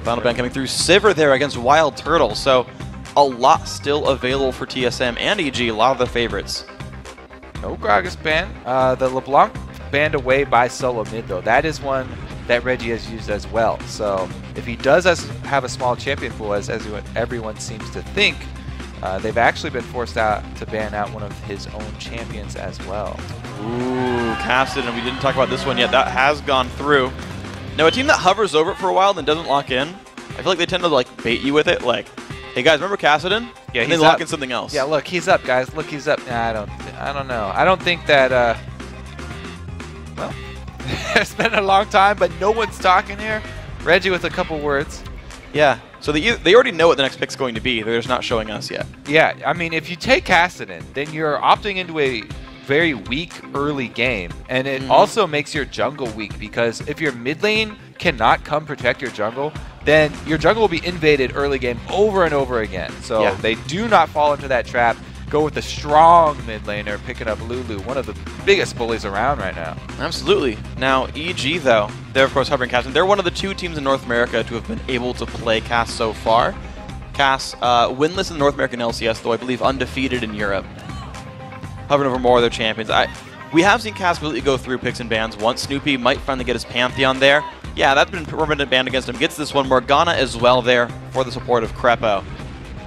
Final ban coming through. Sivir there against WildTurtle. So a lot still available for TSM and EG. A lot of the favorites. No Gragas ban. The LeBlanc banned away by Solomid though. That is one that Reggie has used as well. So if he does have a small champion pool, as everyone seems to think, they've actually been forced out to ban out one of his own champions as well. Ooh, casted, and we didn't talk about this one yet. That has gone through. Now, a team that hovers over it for a while and doesn't lock in, I feel like they tend to like bait you with it. Like, hey guys, remember Cassidon? Yeah, and he's they lock up. in something else. Yeah, look, he's up, guys. Look, he's up. Nah, I don't know. I don't think that. Well, it's been a long time, but no one's talking here. Reggie with a couple words. Yeah. So they already know what the next pick's going to be. They're just not showing us yet. Yeah, I mean, if you take Cassidon, then you're opting into a very weak early game, and it also makes your jungle weak, because if your mid lane cannot come protect your jungle, then your jungle will be invaded early game over and over again. So they do not fall into that trap. Go with the strong mid laner, picking up Lulu, one of the biggest bullies around right now. Absolutely. Now, EG, though, they're, of course, hovering Cass. They're one of the 2 teams in North America to have been able to play Cass so far. Cass, winless in the North American LCS, though I believe undefeated in Europe. Hovering over more of their champions. We have seen Cass completely go through picks and bans once. Snoopeh might finally get his Pantheon there. Yeah, that's been permanent ban against him. Gets this one. Morgana as well there for the support of Krepo.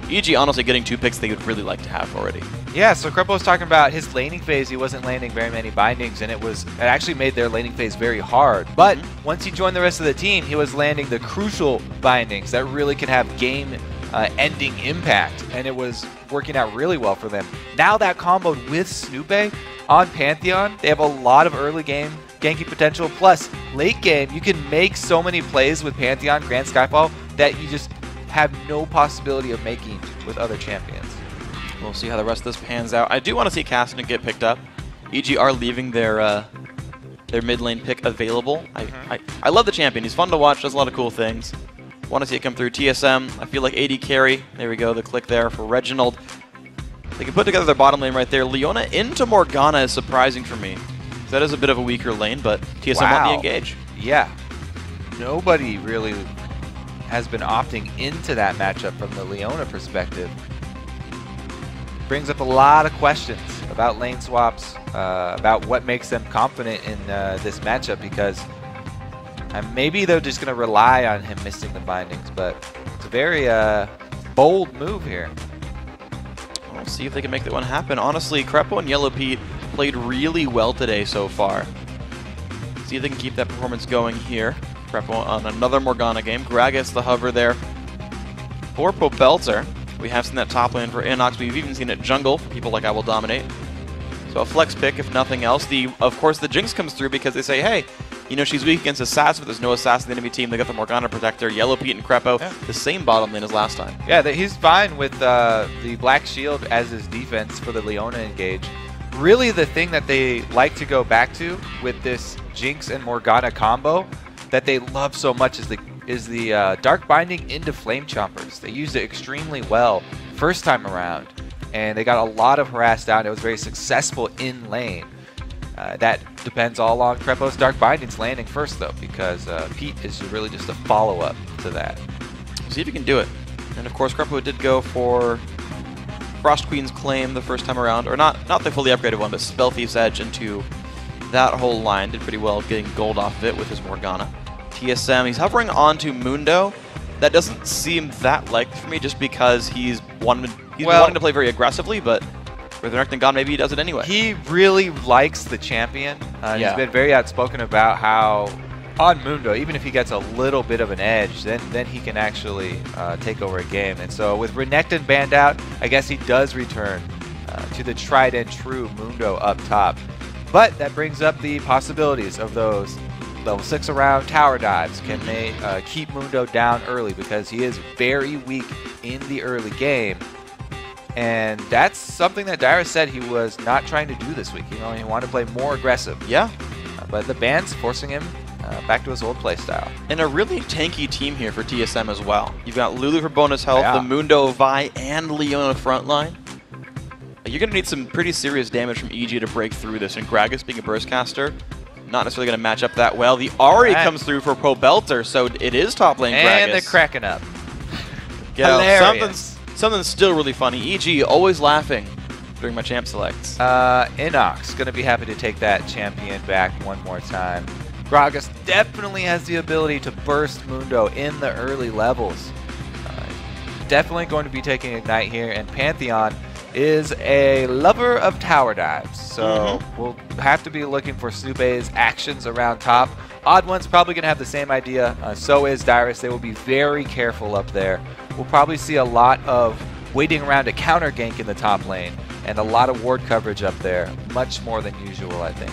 EG honestly getting 2 picks they would really like to have already. Yeah, so Krepo was talking about his laning phase. He wasn't landing very many bindings, and it actually made their laning phase very hard. But once he joined the rest of the team, he was landing the crucial bindings that really can have game-ending impact, and it was working out really well for them. Now that comboed with Snoopeh on Pantheon, they have a lot of early game ganking potential. Plus, late game, you can make so many plays with Pantheon, Grand Skyfall, that you just have no possibility of making with other champions. We'll see how the rest of this pans out. I do want to see Cassidon get picked up. EG are leaving their mid lane pick available. I love the champion. He's fun to watch, does a lot of cool things. Want to see it come through. TSM, I feel like AD carry. There we go, the click there for Reginald. They can put together their bottom lane right there. Leona into Morgana is surprising for me. That is a bit of a weaker lane, but TSM want the engage. Yeah. Nobody really has been opting into that matchup from the Leona perspective. Brings up a lot of questions about lane swaps, about what makes them confident in this matchup, because maybe they're just going to rely on him missing the bindings, but it's a very bold move here. We'll see if they can make that one happen. Honestly, Krepo and Yellowpete played really well today so far. See if they can keep that performance going here. Krepo on another Morgana game. Gragas the hover there for Pobelter. We have seen that top lane for InnoX. We've even seen it jungle for people like I Will Dominate. So a flex pick, if nothing else. Of course, the Jinx comes through because they say, hey, you know, she's weak against Assassin, but there's no Assassin in the enemy team. They got the Morgana Protector, Yellowpete and Krepo, the same bottom lane as last time. Yeah, he's fine with the Black Shield as his defense for the Leona engage. Really, the thing that they like to go back to with this Jinx and Morgana combo that they love so much is the Dark Binding into Flame Chompers. They used it extremely well first time around, and they got a lot of harass down. It was very successful in lane. That depends all on Krepo's Dark Bindings landing first, though, because Pete is really just a follow-up to that. See if he can do it. And of course, Krepo did go for Frost Queen's Claim the first time around, or not the fully upgraded one, but Spell Thief's Edge into that whole line. Did pretty well getting gold off of it with his Morgana. TSM, he's hovering onto Mundo. That doesn't seem that likely for me, just because he's wanting to play very aggressively, but with Renekton gone, maybe he does it anyway. He really likes the champion. He's been very outspoken about how on Mundo, even if he gets a little bit of an edge, then he can actually take over a game. And so with Renekton banned out, I guess he does return to the tried and true Mundo up top. But that brings up the possibilities of those level 6 around tower dives. Can they keep Mundo down early, because he is very weak in the early game. And that's something that Dyrus said he was not trying to do this week. You know, he wanted to play more aggressive. Yeah. But the ban's forcing him back to his old playstyle. And a really tanky team here for TSM as well. You've got Lulu for bonus health, the Mundo, Vi, and Leona frontline. You're going to need some pretty serious damage from EG to break through this. And Gragas being a burst caster, not necessarily going to match up that well. The Ahri comes through for Pobelter, so it is top lane Gragas. And they're cracking up. Something's still really funny. EG always laughing during my champ selects. InnoX going to be happy to take that champion back one more time. Gragas definitely has the ability to burst Mundo in the early levels. Definitely going to be taking Ignite here, and Pantheon is a lover of tower dives, so we'll have to be looking for Snoopeh's actions around top. OddOne's probably going to have the same idea, so is Dyrus. They will be very careful up there. We'll probably see a lot of waiting around to counter gank in the top lane, and a lot of ward coverage up there, much more than usual, I think.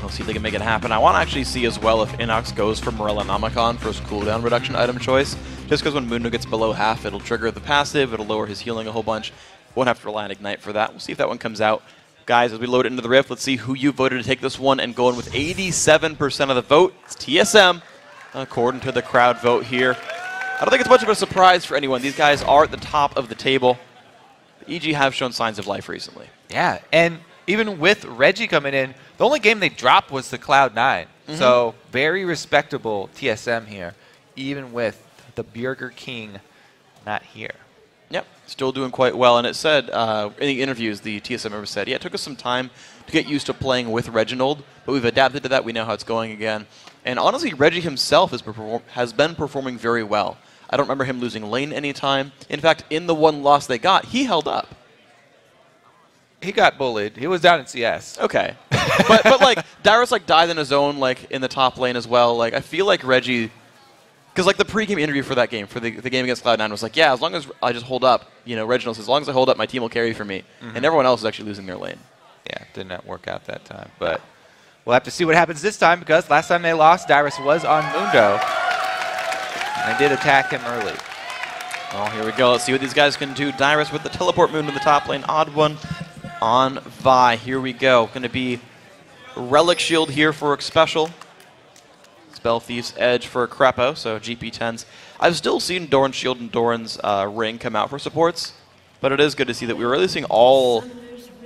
We'll see if they can make it happen. I want to actually see as well if InnoX goes for Morellonomicon for his cooldown reduction item choice, just because when Mundo gets below half, it'll trigger the passive, it'll lower his healing a whole bunch. Won't have to rely on Ignite for that. We'll see if that one comes out. Guys, as we load it into the Rift, let's see who you voted to take this one and go in with 87% of the vote. It's TSM, according to the crowd vote here. I don't think it's much of a surprise for anyone. These guys are at the top of the table. The EG have shown signs of life recently. Yeah, and even with Reggie coming in, the only game they dropped was the Cloud9. So very respectable TSM here, even with the Burger King not here. Yep, still doing quite well. And it said, in the interviews, the TSM member said, yeah, it took us some time to get used to playing with Reginald, but we've adapted to that. We know how it's going again. And honestly, Reggie himself has been performing very well. I don't remember him losing lane any time. In fact, in the one loss they got, he held up. He got bullied. He was down in CS. Okay. but like, Dyrus like died in his own, like, in the top lane as well. Like, I feel like Reggie... Because like the pregame interview for that game, for the game against Cloud9 was like, yeah, as long as I just hold up, you know, Reginald says, as long as I hold up, my team will carry for me. And everyone else is actually losing their lane. Yeah, did not work out that time. But we'll have to see what happens this time, because last time they lost, Dyrus was on Mundo. And they did attack him early. Well, here we go. Let's see what these guys can do. Dyrus with the teleport moon in the top lane. OddOne on Vi. Here we go. Going to be Relic Shield here for Xpecial. Spell Thief's Edge for Krepo, so GP10s. I've still seen Doran's Shield and Doran's Ring come out for supports, but it is good to see that we're releasing all,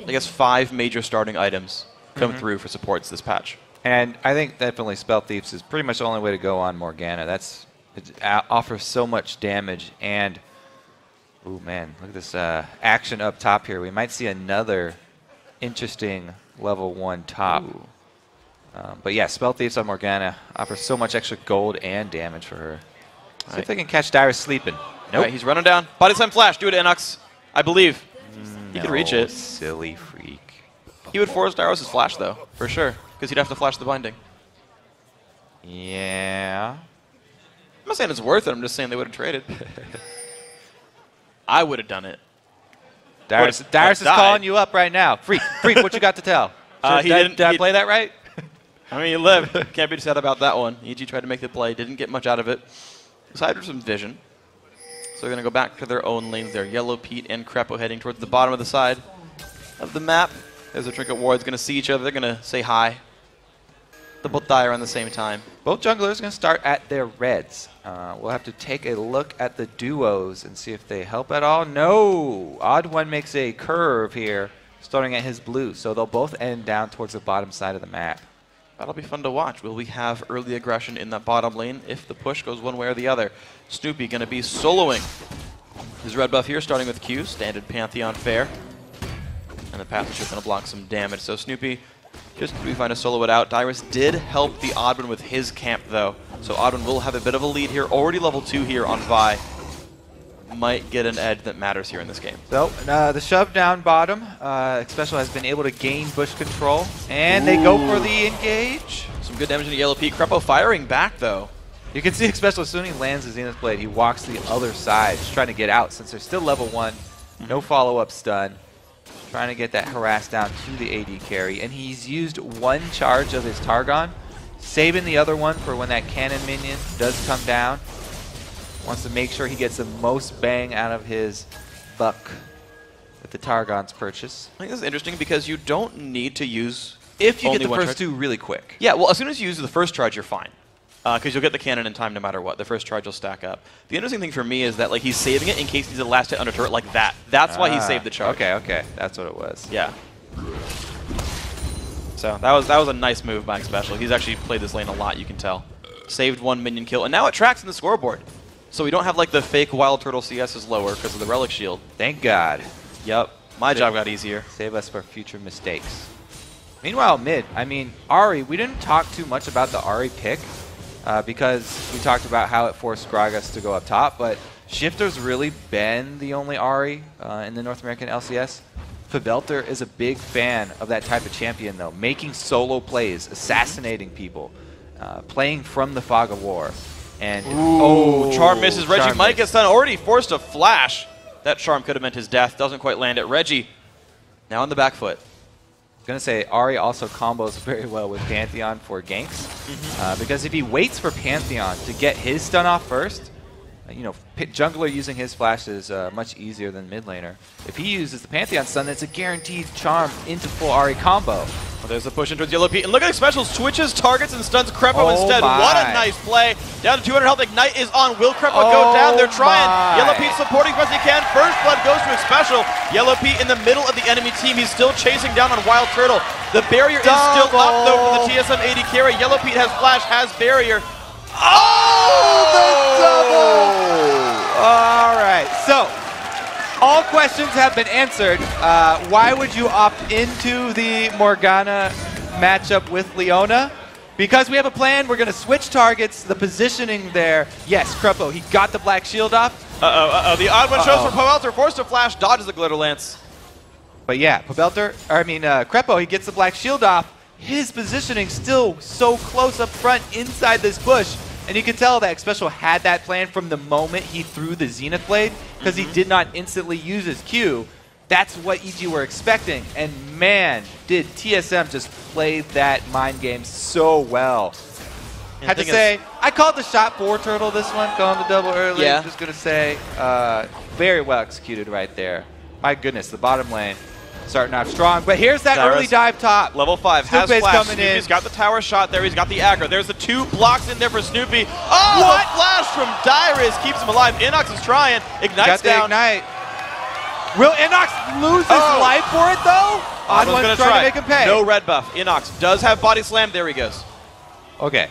I guess, 5 major starting items come through for supports this patch. And I think definitely Spell Thieves is pretty much the only way to go on Morgana. It offers so much damage, and ooh man, look at this action up top here. We might see another interesting level 1 top. But yeah, Spell Thieves on Morgana offers so much extra gold and damage for her. See if they can catch Dyrus sleeping. Nope. Right, he's running down. Body Slam Flash. Do it, InnoX. I believe. He could reach it. Silly freak. He would force Dyrus' Flash, though, for sure, because he'd have to flash the binding. Yeah. I'm not saying it's worth it. I'm just saying they would have traded. I would have done it. Dyrus is calling you up right now. Freak, what you got to tell? Did I play that right? I mean, you live. Can't be sad about that one. EG tried to make the play. Didn't get much out of it. Aside from some vision. So they're going to go back to their own lanes there. Yellowpete and Krepo heading towards the bottom of the side of the map. There's a Trinket Wards going to see each other. They're going to say hi. They'll both die around the same time. Both junglers going to start at their reds. We'll have to take a look at the duos and see if they help at all. No! OddOne makes a curve here, starting at his blue. So they'll both end down towards the bottom side of the map. That'll be fun to watch. Will we have early aggression in that bottom lane if the push goes one way or the other? Snoopeh going to be soloing his red buff here, starting with Q, standard Pantheon fare. And the path is just going to block some damage. So Snoopeh just to be fine to solo it out. Dyrus did help the OddOne with his camp, though. So OddOne will have a bit of a lead here. Already level 2 here on Vi. Might get an edge that matters here in this game. So the shove down bottom. Xpecial has been able to gain bush control, and they go for the engage. Some good damage into Yellowpete. Krepo firing back though. You can see Xpecial as soon as he lands his Zenith Blade, he walks to the other side, just trying to get out since they're still level 1. No follow-up stun. Trying to get that harass down to the AD carry, and he's used 1 charge of his Targon, saving the other one for when that cannon minion does come down. Wants to make sure he gets the most bang out of his buck with the Targon's purchase. I think this is interesting because you don't need to use if you only get the one first charge. 2 really quick. Yeah, well, as soon as you use the first charge, you're fine. Because you'll get the cannon in time no matter what. The first charge will stack up. The interesting thing for me is that like he's saving it in case he's the last hit under turret like that. That's why he saved the charge. Okay, that's what it was. Yeah. So that was a nice move by Xpecial. He's actually played this lane a lot, you can tell. Saved 1 minion kill, and now it tracks in the scoreboard. So we don't have like the fake WildTurtle CS is lower because of the Relic Shield. Thank God. Yep, my job got easier. Save us for future mistakes. Meanwhile, mid, I mean, Ahri, we didn't talk too much about the Ahri pick because we talked about how it forced Gragas to go up top, but Shifter's really been the only Ahri in the North American LCS. Pobelter is a big fan of that type of champion, though, making solo plays, assassinating people, playing from the fog of war. And Charm misses. Reggie might get stunned. Already forced a flash. That charm could have meant his death. Doesn't quite land it. Reggie now on the back foot. I was going to say, Ahri also combos very well with Pantheon for ganks. Because if he waits for Pantheon to get his stun off first, you know, jungler using his flash is much easier than mid laner. If he uses the Pantheon stun, it's a guaranteed charm into full Ahri combo. Well, there's a push into Yellowpete, and look at Xpecial switches targets and stuns Krepo instead. What a nice play. Down to 200 health. Ignite is on. Will Krepo go down? They're trying. Yellowpete supporting as best he can. First blood goes to Xpecial. Yellowpete in the middle of the enemy team. He's still chasing down on WildTurtle. The barrier is still up, though, for the TSM AD carry. Yellowpete has flash, has barrier. The double! All right, so all questions have been answered. Why would you opt into the Morgana matchup with Leona? Because we have a plan. We're going to switch targets. The positioning there. Yes, Krepo, he got the black shield off. The odd one shows for Pobelter. Forced to flash, dodges the Glitter Lance. But yeah, Krepo, he gets the black shield off. His positioning still so close up front inside this bush. And you can tell that Xpecial had that plan from the moment he threw the Zenith Blade, because he did not instantly use his Q. That's what EG were expecting. And man, did TSM just play that mind game so well. And had to say, I called the shot for Turtle this one, going the double early. Yeah. I'm just going to say, very well executed right there. My goodness, the bottom lane starting off strong, but here's that Dyrus, early dive top. Level 5 has Snoopeh's flash. coming in. He's got the tower shot there. He's got the aggro. There's the 2 blocks in there for Snoopeh. Oh, what? The flash from Dyrus keeps him alive. InnoX is trying. Ignite's down. Ignite. Will InnoX lose his life for it, though? OddOne's trying to make him pay. No red buff. InnoX does have body slam. There he goes. Okay.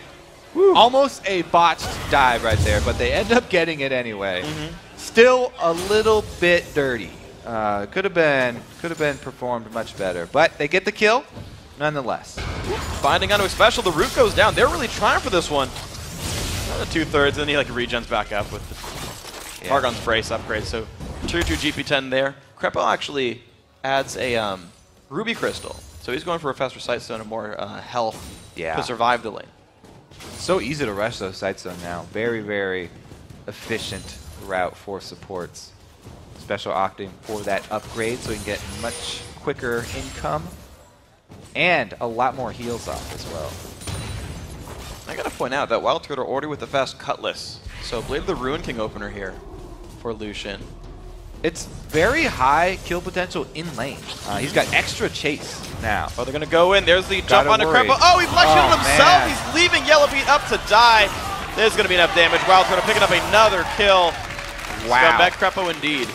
Woo. Almost a botched dive right there, but they end up getting it anyway. Still a little bit dirty. Could have been performed much better, but they get the kill nonetheless. Finding onto Xpecial, the root goes down. They're really trying for this one. Another 2/3, and then he like regens back up with the Targon's Brace upgrade. So tier 2 GP10 there. Krepo actually adds a Ruby Crystal, so he's going for a faster Sightstone and more health to survive the lane. So easy to rush those Sightstone now. Very, very efficient route for supports. Xpecial opting for that upgrade so he can get much quicker income and a lot more heals off as well. I gotta point out that WildTurtle ordered with the fast Cutlass, so Blade of the Ruin King opener here for Lucian. It's very high kill potential in lane. He's got extra chase now. Oh, they're gonna go in. There's the jump onto Krepo. Oh, he flash shielded himself. Man. He's leaving Yellowpete up to die. There's gonna be enough damage. WildTurtle picking up another kill. Wow. Scumbag Krepo indeed.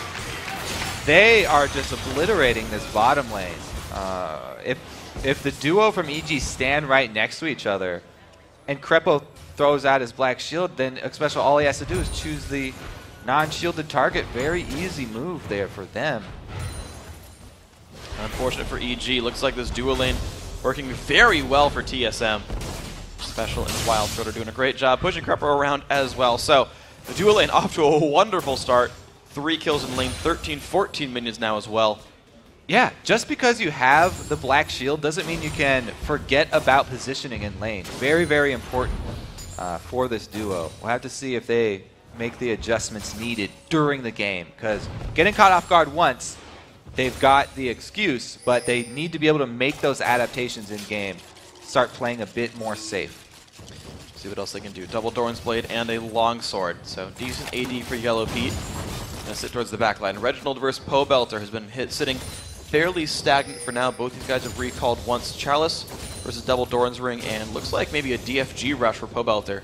They are just obliterating this bottom lane. If the duo from EG stand right next to each other and Krepo throws out his black shield, then Xpecial all he has to do is choose the non-shielded target. Very easy move there for them. Unfortunate for EG. Looks like this duo lane working very well for TSM. Xpecial and WildTurtle are doing a great job pushing Krepo around as well. So the duo lane off to a wonderful start. 3 kills in lane, 13, 14 minions now as well. Yeah, just because you have the black shield doesn't mean you can forget about positioning in lane. Very, very important for this duo. We'll have to see if they make the adjustments needed during the game, because getting caught off guard once, they've got the excuse, but they need to be able to make those adaptations in game, start playing a bit more safe. See what else they can do. Double Doran's Blade and a longsword. So decent AD for Yellowpete. Gonna sit towards the back line. Reginald versus Pobelter has been sitting fairly stagnant for now. Both these guys have recalled once. Chalice versus Double Doran's Ring, and looks like maybe a DFG rush for Pobelter.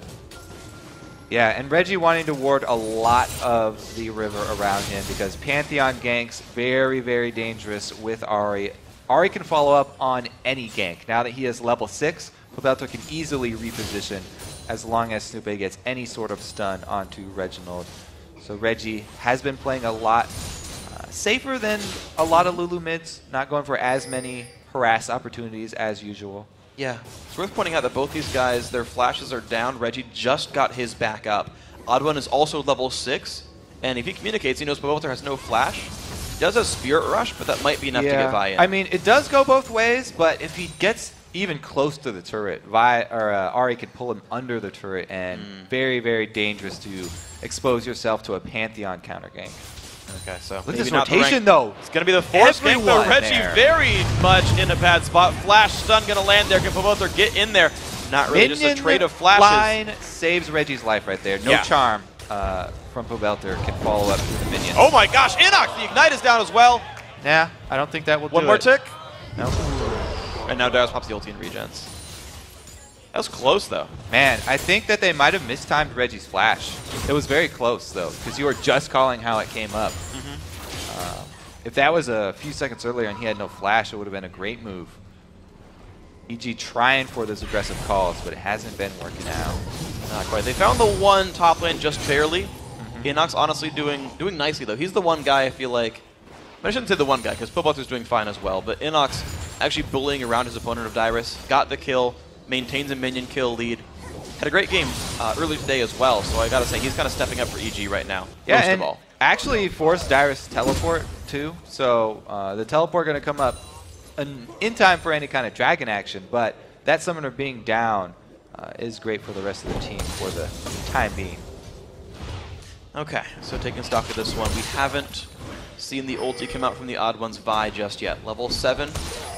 Yeah, and Reggie wanting to ward a lot of the river around him because Pantheon ganks very, very dangerous with Ahri Ahri can follow up on any gank. Now that he is level 6, Pobelter can easily reposition as long as Snoopeh gets any sort of stun onto Reginald. So Reggie has been playing a lot safer than a lot of Lulu mids, not going for as many harass opportunities as usual. Yeah, it's worth pointing out that both these guys, their flashes are down. Reggie just got his back up. OddOne is also level 6, and if he communicates, he knows Pobelter has no flash. He does have Spirit Rush, but that might be enough to get Vi in. I mean, it does go both ways, but if he gets even close to the turret, Ahri can pull him under the turret, and very, very dangerous to expose yourself to a Pantheon counter gank. Okay, so look at this rotation, though. It's going to be the force gank, though. Reggie very much in a bad spot. Flash stun going to land there. Can Pobelter get in there? Not really, just a trade of flashes. Line saves Reggie's life right there. No charm from Pobelter can follow up through the minions. Oh my gosh, InnoX! The Ignite is down as well. Nah, I don't think that will do it. One more tick? No. And now Dyrus pops the ulti and regens. That was close, though. Man, I think that they might have mistimed Reggie's flash. It was very close, though, because you were just calling how it came up. If that was a few seconds earlier and he had no flash, it would have been a great move. EG trying for those aggressive calls, but it hasn't been working out. Not quite. They found the one top lane just barely. InnoX honestly doing nicely, though. He's the one guy I feel like... I shouldn't say the one guy, because Pobelter's doing fine as well, but InnoX actually bullying around his opponent of Dyrus, got the kill, maintains a minion kill lead. Had a great game early today as well, so I gotta say he's kind of stepping up for EG right now. Yeah, most and of all. Actually forced Dyrus to teleport too, so the teleport gonna come up in time for any kind of dragon action, but that summoner being down is great for the rest of the team for the time being. Okay, so taking stock of this one, we haven't seen the ulti come out from TheOddOne's Vi just yet. Level 7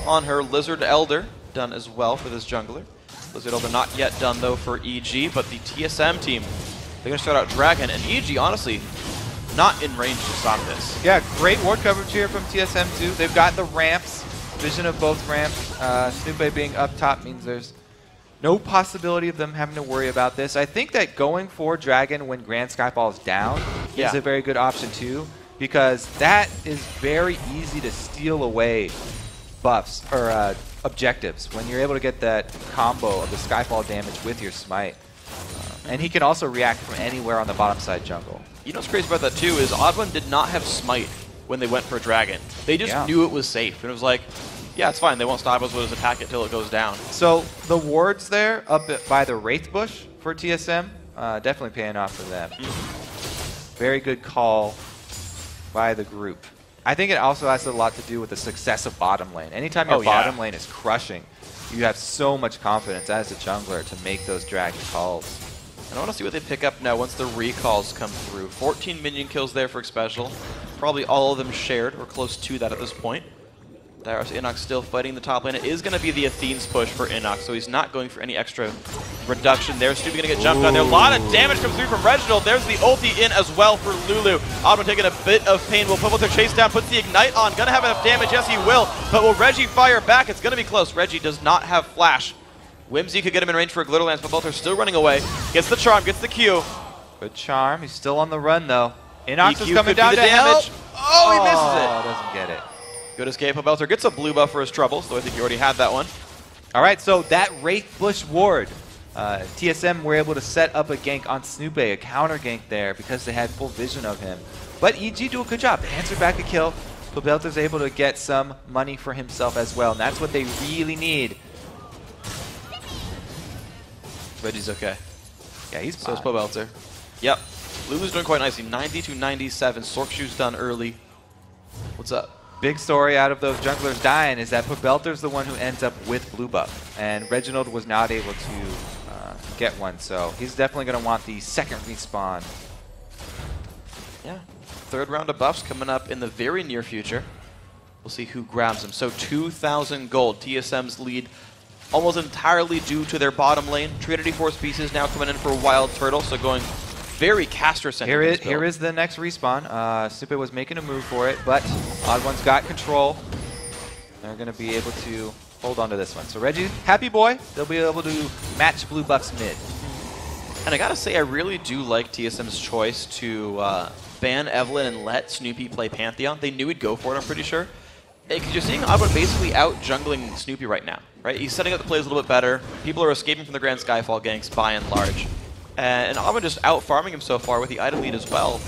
on her. Lizard Elder done as well for this jungler. Lizard Elder not yet done though for EG, but the TSM team, they're going to start out Dragon, and EG honestly not in range to stop this. Yeah, great ward coverage here from TSM too. They've got the ramps, vision of both ramps. Snoopeh being up top means there's no possibility of them having to worry about this. I think that going for Dragon when Grand Skyfall is down is a very good option too, because that is very easy to steal away buffs or objectives when you're able to get that combo of the Skyfall damage with your smite. And he can also react from anywhere on the bottom side jungle. You know what's crazy about that too is OddOne did not have smite when they went for Dragon. They just knew it was safe, and it was like, yeah, it's fine. They won't stop us. We'll just attack it till it goes down. So the wards there up by the Wraith Bush for TSM, definitely paying off for them. Very good call by the group. I think it also has a lot to do with the success of bottom lane. Anytime your bottom lane is crushing, you have so much confidence as a jungler to make those dragon calls. And I want to see what they pick up now once the recalls come through. 14 minion kills there for Xpecial. Probably all of them shared or close to that at this point. Dyrus InnoX still fighting the top lane. It is going to be the Athene's push for InnoX, so he's not going for any extra reduction there. Snoopeh going to get jumped on there. A lot of damage comes through from Reginald. There's the ulti in as well for Lulu. OddOne taking a bit of pain. Will Pobelter chase down, puts the Ignite on. Going to have enough damage. Yes, he will. But will Reggie fire back? It's going to be close. Reggie does not have flash. Whimsy could get him in range for a Glitter Lance, but Pobelter still running away. Gets the charm, gets the Q. Good charm. He's still on the run, though. InnoX is coming down to damage. Oh, he misses it. Doesn't get it. Good escape. Pobelter gets a blue buff for his troubles, though I think you already had that one. All right, so that Wraith Bush ward, TSM were able to set up a gank on Snoopeh, a counter gank there because they had full vision of him. But EG do a good job. They answered back a kill. Pobelter's able to get some money for himself as well, and that's what they really need. Reggie's okay. Yeah, he's so is Pobelter. Yep. Lulu's doing quite nicely. 90 to 97. Sork Shoe's done early. What's up? Big story out of those junglers dying is that Pobelter's the one who ends up with blue buff, and Reginald was not able to get one, so he's definitely going to want the second respawn. Yeah. Third round of buffs coming up in the very near future. We'll see who grabs them. So 2,000 gold. TSM's lead almost entirely due to their bottom lane. Trinity Force pieces now coming in for WildTurtle, so going very caster-centric. Here is the next respawn. Snoopeh was making a move for it, but OddOne's got control. They're going to be able to hold on to this one. So Reggie, happy boy. They'll be able to match blue buffs mid. And I got to say, I really do like TSM's choice to ban Evelyn and let Snoopeh play Pantheon. They knew he'd go for it, I'm pretty sure. Because you're seeing OddOne basically out-jungling Snoopeh right now, right? He's setting up the plays a little bit better. People are escaping from the Grand Skyfall ganks by and large. And OddOne just out-farming him so far with the item lead as well.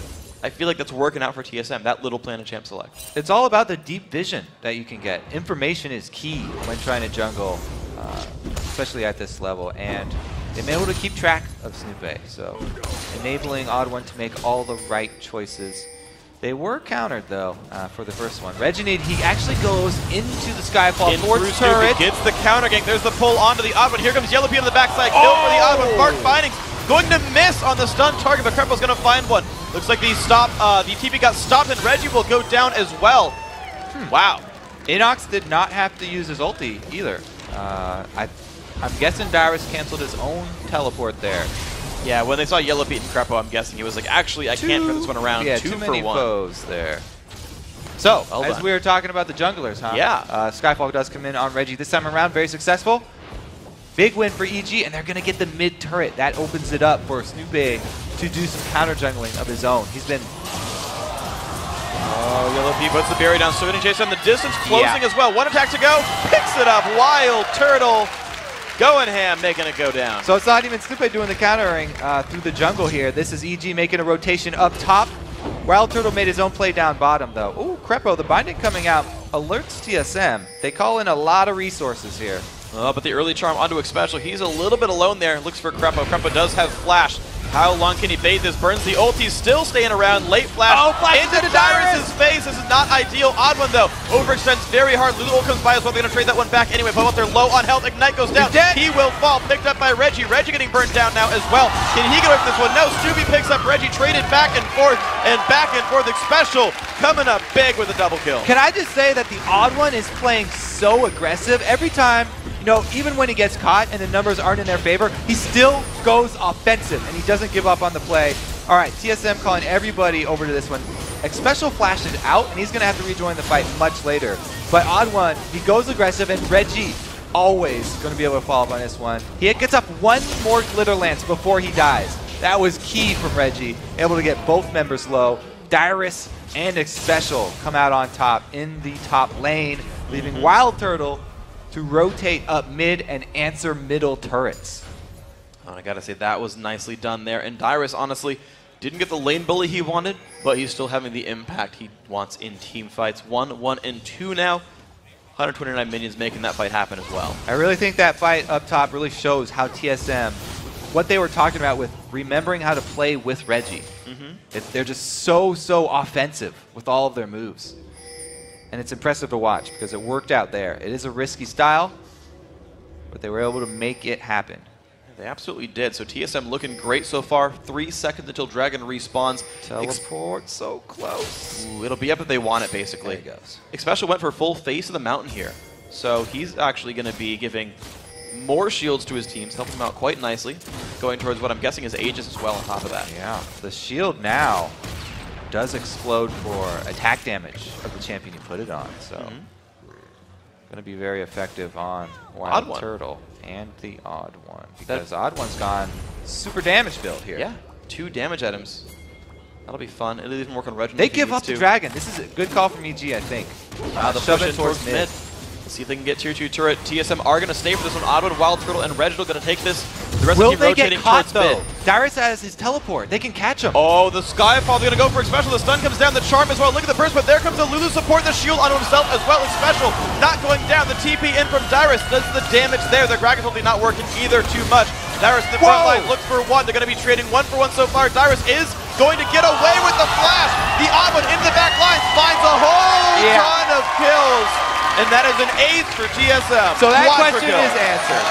I feel like that's working out for TSM, that little plan of champ select. It's all about the deep vision that you can get. Information is key when trying to jungle, especially at this level. And they've been able to keep track of Snoopeh, so enabling OddOne to make all the right choices. They were countered, though, for the first one. Reginald, he actually goes into the Skyfall towards turret. Gets the counter gank. There's the pull onto the OddOne. Here comes Yellowpete on the backside. Kill for the OddOne. Mark Findings going to miss on the stun target, but Krepo's going to find one. Looks like the TP got stopped, and Reggie will go down as well. Wow. InnoX did not have to use his ulti either. I'm guessing Dyrus canceled his own teleport there. Yeah, when they saw Yellowpete and Krepo, I'm guessing he was like, actually, I can't turn this one around. Yeah, two too for many one. foes there. So, well as done. we were talking about the junglers, huh? Yeah. Skyfall does come in on Reggie this time around, very successful. Big win for EG, and they're going to get the mid turret. That opens it up for Snoopeh to do some counter jungling of his own. He's been... Oh, Yellowpete puts the berry down, so getting chased on the distance, closing as well. One attack to go, picks it up, WildTurtle. Going ham, making it go down. So it's not even Snoopeh doing the countering through the jungle here. This is EG making a rotation up top. WildTurtle made his own play down bottom, though. Ooh, Krepo, the binding coming out, alerts TSM. They call in a lot of resources here. But the early charm onto Xpecial. He's a little bit alone there. Looks for Krepo. Krepo does have flash. How long can he bait this? Burns the ult. He's still staying around. Late flash, into Dyrus' face. This is not ideal. OddOne, though, overextends very hard. Lulu ult comes by as well. They're going to trade that one back anyway. Pobelter low on health. Ignite goes down. He will fall. Picked up by Reggie. Reggie getting burnt down now as well. Can he get away from this one? No. Snoopeh picks up Reggie. Traded back and forth and back and forth. Xpecial coming up big with a double kill. Can I just say that the OddOne is playing so aggressive every time? You know, even when he gets caught and the numbers aren't in their favor, he still goes offensive and he doesn't give up on the play. All right, TSM calling everybody over to this one. Xpecial flashes out and he's going to have to rejoin the fight much later. But OddOne, he goes aggressive, and Reggie always going to be able to follow up on this one. He gets up one more glitter lance before he dies. That was key from Reggie, able to get both members low. Dyrus and Xpecial come out on top in the top lane, leaving WildTurtle to rotate up mid and answer middle turrets. Oh, I gotta say, that was nicely done there. And Dyrus, honestly, didn't get the lane bully he wanted, but he's still having the impact he wants in team fights. 1, 1, and 2 now. 129 minions making that fight happen as well. I really think that fight up top really shows how TSM, what they were talking about with remembering how to play with Reggie. They're just so offensive with all of their moves. And it's impressive to watch because it worked out there. It is a risky style, but they were able to make it happen. They absolutely did. So TSM looking great so far. 3 seconds until Dragon respawns. Teleport so close. Ooh, it'll be up if they want it, basically. There he goes. Xpecial went for full face of the mountain here. So he's actually going to be giving more shields to his teams, helping them out quite nicely. Going towards what I'm guessing is Aegis as well on top of that. Yeah, the shield now does explode for attack damage of the champion you put it on. So going to be very effective on WildTurtle and the TheOddOne, because TheOddOne's gone super damage build here. Yeah, 2 damage items. That'll be fun. It'll even work on Reginald. They give up the Dragon. This is a good call from EG, I think. The shove push it towards mid. Let's see if they can get tier 2 turret. TSM are going to stay for this one. OddOne, WildTurtle, and Reginald going to take this. The rest Will keep they get rotating caught, towards though? mid. Dyrus has his teleport. They can catch him. Oh, the Skyfall. They're going to go for Xpecial. The stun comes down. The charm as well. Look at the burst, but there comes the Lulu support. The shield onto himself as well. Xpecial not going down. The TP in from Dyrus does the damage there. The Dragon's ulti not working either too much. Dyrus in the front line looks for one. They're going to be trading 1 for 1 so far. Dyrus is going to get away with the flash. The OddOne in the back line finds a whole ton of kills. And that is an ace for TSM. So that question is answered.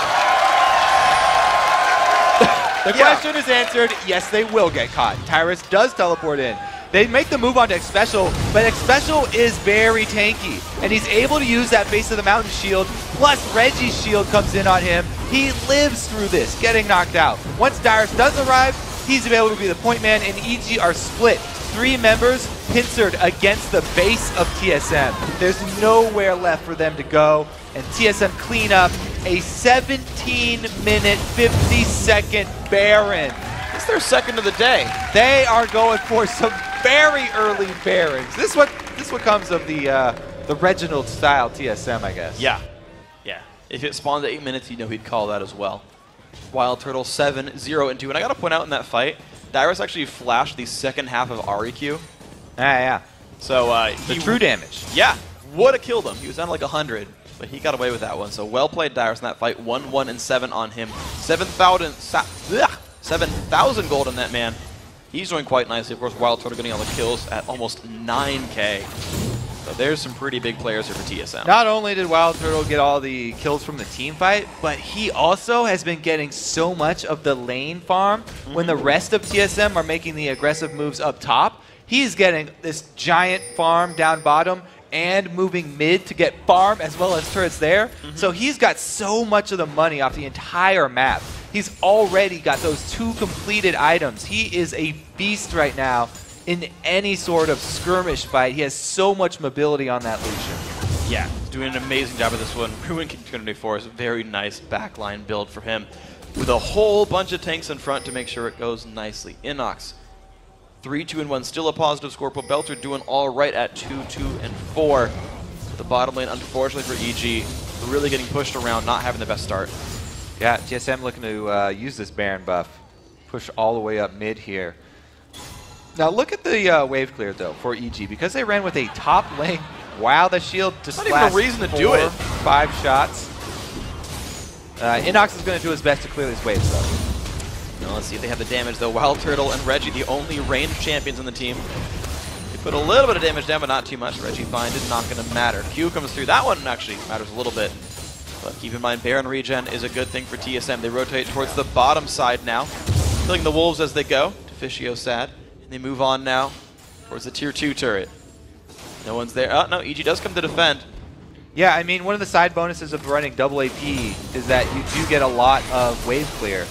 The question is answered. Yes, they will get caught. Dyrus does teleport in. They make the move onto Xpecial, but Xpecial is very tanky, and he's able to use that base of the mountain shield, plus Reggie's shield comes in on him. He lives through this, getting knocked out. Once Dyrus does arrive, he's able to be the point man, and EG are split. 3 members pincered against the base of TSM. There's nowhere left for them to go, and TSM clean up a 17-minute, 50-second Baron. It's their second of the day. They are going for some very early Barons. This is what comes of the the Reginald style TSM, I guess. Yeah. Yeah. If it spawned at 8 minutes, you know he'd call that as well. WildTurtle 7-0-2. And I got to point out in that fight, Dyrus actually flashed the second half of Ahri Q. Yeah. So the true damage. Yeah. Would have killed him. He was down to like 100. But he got away with that one. So well played Dyrus in that fight. 1-1-7 on him. 7,000 gold on that man. He's doing quite nicely. Of course, WildTurtle getting all the kills at almost 9K. So there's some pretty big players here for TSM. Not only did WildTurtle get all the kills from the team fight, but he also has been getting so much of the lane farm when the rest of TSM are making the aggressive moves up top. He's getting this giant farm down bottom and moving mid to get farm as well as turrets there. So he's got so much of the money off the entire map. He's already got those 2 completed items. He is a beast right now in any sort of skirmish fight. He has so much mobility on that Lucian. Yeah, he's doing an amazing job of this one. Ruin King 294 is a very nice backline build for him with a whole bunch of tanks in front to make sure it goes nicely. InnoX 3-2-1, still a positive score. Pobelter doing all right at 2-2-4. The bottom lane, unfortunately for EG, really getting pushed around, not having the best start. Yeah, TSM looking to use this Baron buff. Push all the way up mid here. Now look at the wave clear though for EG, because they ran with a top lane. Wow, the shield just not even a reason to do it. 5 shots. InnoX is going to do his best to clear these waves though. Now let's see if they have the damage though. WildTurtle and Reggie, the only ranged champions on the team. They put a little bit of damage down, but not too much. Reggie find is not going to matter. Q comes through. That one actually matters a little bit. But keep in mind, Baron regen is a good thing for TSM. They rotate towards the bottom side now, killing the wolves as they go. Deficio sad. And they move on now towards the tier 2 turret. No one's there. Oh, no, EG does come to defend. Yeah, I mean, one of the side bonuses of running double AP is that you do get a lot of wave clear.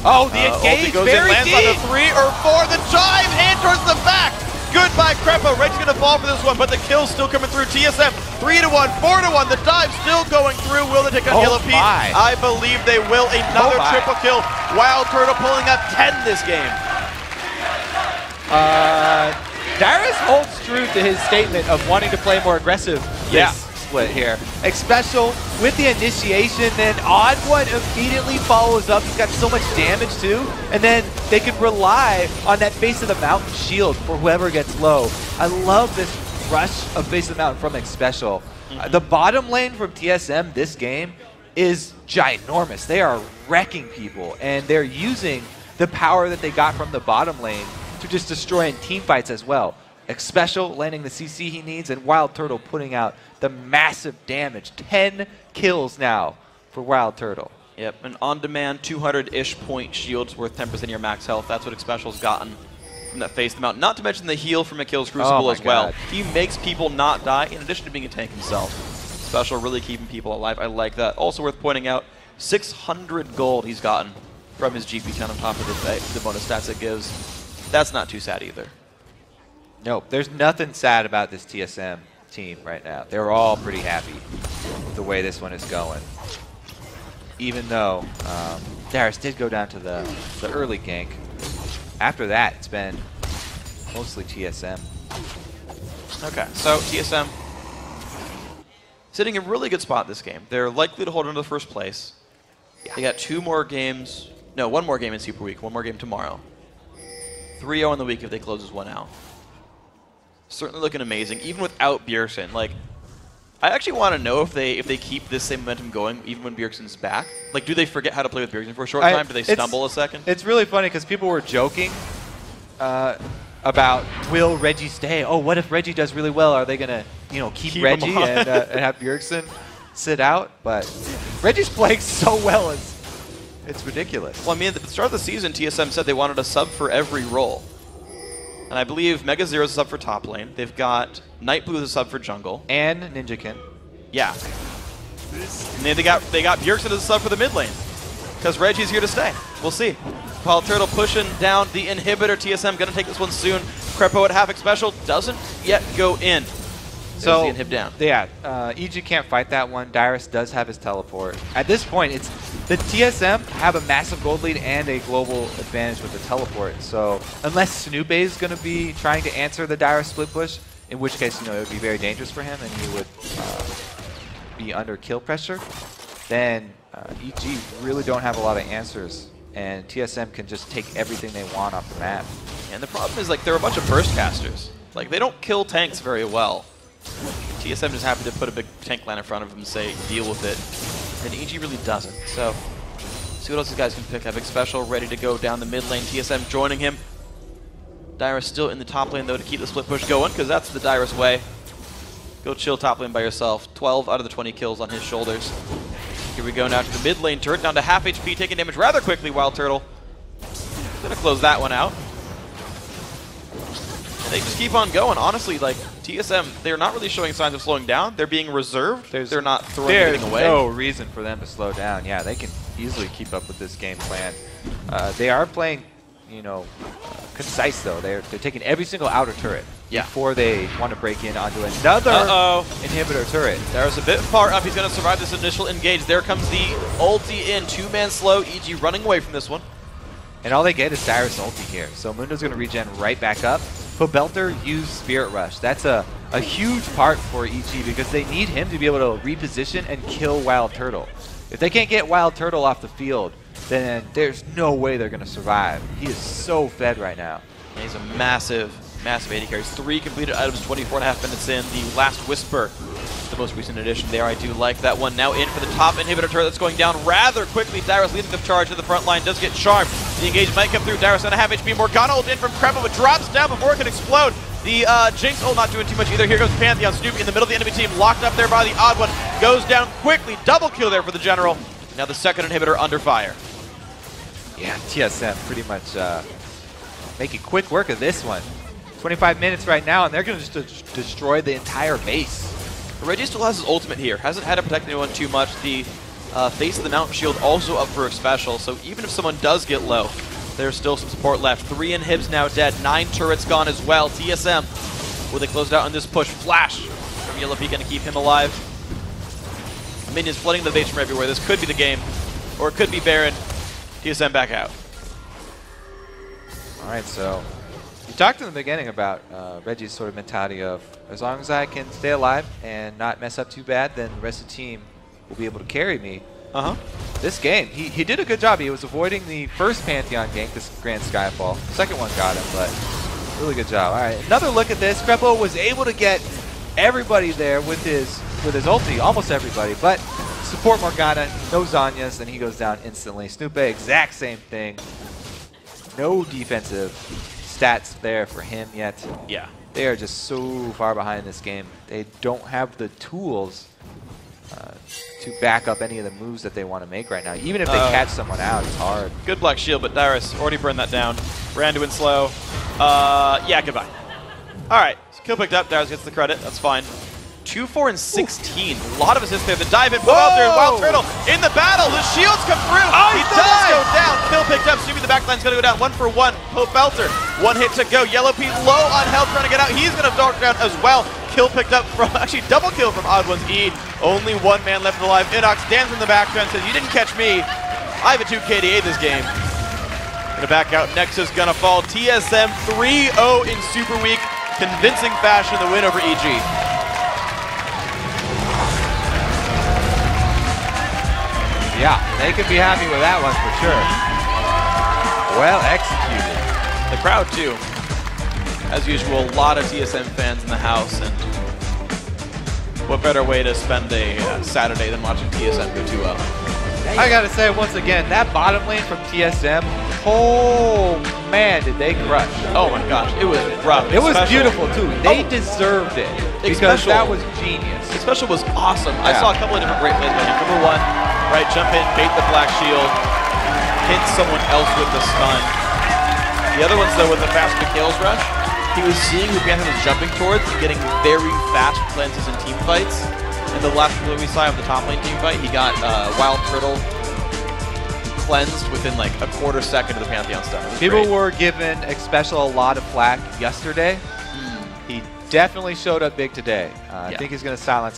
Oh, the engage goes very in, lands deep. on the 3 or 4. The dive in towards the back. Goodbye, Krepo. Reggie's going to fall for this one, but the kill's still coming through. TSM 3-1, 4-1. The dive still going through. Will they take on Yellowpete? I believe they will. Another triple kill. WildTurtle pulling up 10 this game. Dyrus holds true to his statement of wanting to play more aggressive this split here. Xpecial with the initiation, then OddOne immediately follows up. He's got so much damage too, and then they can rely on that Face of the Mountain shield for whoever gets low. I love this rush of Face of the Mountain from Xpecial. The bottom lane from TSM this game is ginormous. They are wrecking people, and they're using the power that they got from the bottom lane to just destroy in team fights as well. Xpecial landing the CC he needs, and WildTurtle putting out the massive damage. 10 kills now for WildTurtle. Yep, an on-demand 200-ish point shield's worth 10% of your max health. That's what Xpecial's gotten from that Face the Mountain. Not to mention the heal from Akil's Crucible as well. He makes people not die, in addition to being a tank himself. Xpecial really keeping people alive. I like that. Also worth pointing out, 600 gold he's gotten from his GP count on top of the bonus stats it gives. That's not too sad either. Nope, there's nothing sad about this TSM team right now. They're all pretty happy with the way this one is going. Even though Dyrus did go down to the early gank. After that, it's been mostly TSM. Okay, so TSM sitting in a really good spot this game. They're likely to hold on to the first place. They got 2 more games. No, 1 more game in Super Week. 1 more game tomorrow. 3-0 in the week if they close this one out. Certainly looking amazing, even without Bjergsen. Like, I actually want to know if they keep this same momentum going even when Bjergsen's back. Like, do they forget how to play with Bjergsen for a short time? Do they stumble a second? It's really funny because people were joking about will Reggie stay? Oh, what if Reggie does really well? Are they gonna keep Reggie and have Bjergsen sit out? But Reggie's playing so well, it's ridiculous. Well, I mean, at the start of the season, TSM said they wanted a sub for every role. And I believe Mega Zero's a sub for top lane. They've got Night Blue as a sub for jungle. And Ninjakin. Yeah. And they got Bjergsen as a sub for the mid lane. Because Reggie's here to stay. We'll see. WildTurtle pushing down the inhibitor. TSM going to take this one soon. Krepo at half Xpecial doesn't yet go in. So, the inhib down. Yeah, EG can't fight that one. Dyrus does have his teleport. At this point, it's the TSM have a massive gold lead and a global advantage with the teleport. So unless Snoopeh is going to be trying to answer the Dyrus split push, in which case, you know, it would be very dangerous for him and he would be under kill pressure, then EG really don't have a lot of answers, and TSM can just take everything they want off the map. And the problem is, like, they're a bunch of burst casters. Like, they don't kill tanks very well. TSM just happy to put a big tank line in front of them and say, deal with it. And EG really doesn't. So, see what else these guys can pick. Xpecial ready to go down the mid lane. TSM joining him. Dyrus still in the top lane, though, to keep the split push going, because that's the Dyrus way. Go chill top lane by yourself. 12 out of the 20 kills on his shoulders. Here we go now to the mid lane turret, down to half HP, taking damage rather quickly. WildTurtle gonna close that one out. And they just keep on going. Honestly, like, TSM, they're not really showing signs of slowing down. They're being reserved. They're not throwing anything away. There's no reason for them to slow down. Yeah, they can easily keep up with this game plan. They are playing, you know, concise though. They're taking every single outer turret before they want to break in onto another inhibitor turret. Dyrus a bit far up. He's going to survive this initial engage. There comes the ulti in. Two-man slow. EG running away from this one. And all they get is Dyrus ulti here. So Mundo's going to regen right back up. Pobelter used Spirit Rush. That's a huge part for EG because they need him to be able to reposition and kill WildTurtle. If they can't get WildTurtle off the field, then there's no way they're going to survive. He is so fed right now. And he's a massive AD carries. 3 completed items, 24.5 minutes in. The Last Whisper, the most recent addition there. I do like that one. Now in for the top inhibitor turret that's going down rather quickly. Dyrus leading the charge to the front line. Does get charmed. The engage might come through. Dyrus on a half HP. Morgana ult in from Krepo, but drops down before it can explode. The Jinx ult not doing too much either. Here goes Pantheon. Snoopeh in the middle of the enemy team. Locked up there by the TheOddOne. Goes down quickly. Double kill there for the General. Now the second inhibitor under fire. Yeah, TSM pretty much making quick work of this one. 25 minutes right now, and they're going to just destroy the entire base. Reggie still has his ultimate here. Hasn't had to protect anyone too much. The face of the mountain shield also up for Xpecial, so even if someone does get low, there's still some support left. 3 inhibs now dead. 9 turrets gone as well. TSM, will they close it out on this push? Flash from Yellowpete going to keep him alive. Minions flooding the base from everywhere. This could be the game, or it could be Baron. TSM back out. All right, so you talked in the beginning about Reggie's sort of mentality of, as long as I can stay alive and not mess up too bad, then the rest of the team will be able to carry me. This game, he did a good job. He was avoiding the first Pantheon gank, this Grand Skyfall. The second one got him, but really good job. All right, another look at this. Krepo was able to get everybody there with his ulti, almost everybody, but support Morgana, no Zanyas, and he goes down instantly. Snoopeh, exact same thing. No defensive stats there for him yet. Yeah. They are just so far behind this game. They don't have the tools to back up any of the moves that they want to make right now. Even if they catch someone out, it's hard. Good block shield, but Dyrus already burned that down. Ran to in slow. Yeah, goodbye. All right, so kill picked up. Dyrus gets the credit. That's fine. 2, 4, and 16. A lot of assists there. The dive in, Pobelter and WildTurtle in the battle. The shields come through. He does go down. Kill picked up. Snoopeh, the backline's going to go down. 1 for 1. Pobelter, 1 hit to go. Yellowpete low on health, trying to get out. He's going to dark down as well. Kill picked up from, actually double kill from OddOne's E. Only 1 man left alive. InnoX stands in the background, says, you didn't catch me. I have a 2 KDA this game. Gonna back out. Nexus gonna fall. TSM 3-0 in Super Week. Convincing fashion, the win over EG. Yeah, they could be happy with that one for sure. Well executed. The crowd too. As usual, a lot of TSM fans in the house, and what better way to spend a Saturday than watching TSM go 2-0. I gotta say once again, that bottom lane from TSM, oh man, did they crush. Oh my gosh, it was rough. It was beautiful too. They deserved it because that was genius. Xpecial was awesome. I saw a couple of different great plays by him. Number 1, right, jump in, bait the black shield, hit someone else with the stun. The other ones though, with the fast Mikhail's rush, he was seeing who Panther was jumping towards and getting very fast cleanses in team fights. And the last one we saw of the top lane team fight, he got WildTurtle cleansed within like a quarter second of the Pantheon stun. People were giving Xpecial a lot of flack yesterday. He definitely showed up big today. I think he's going to silence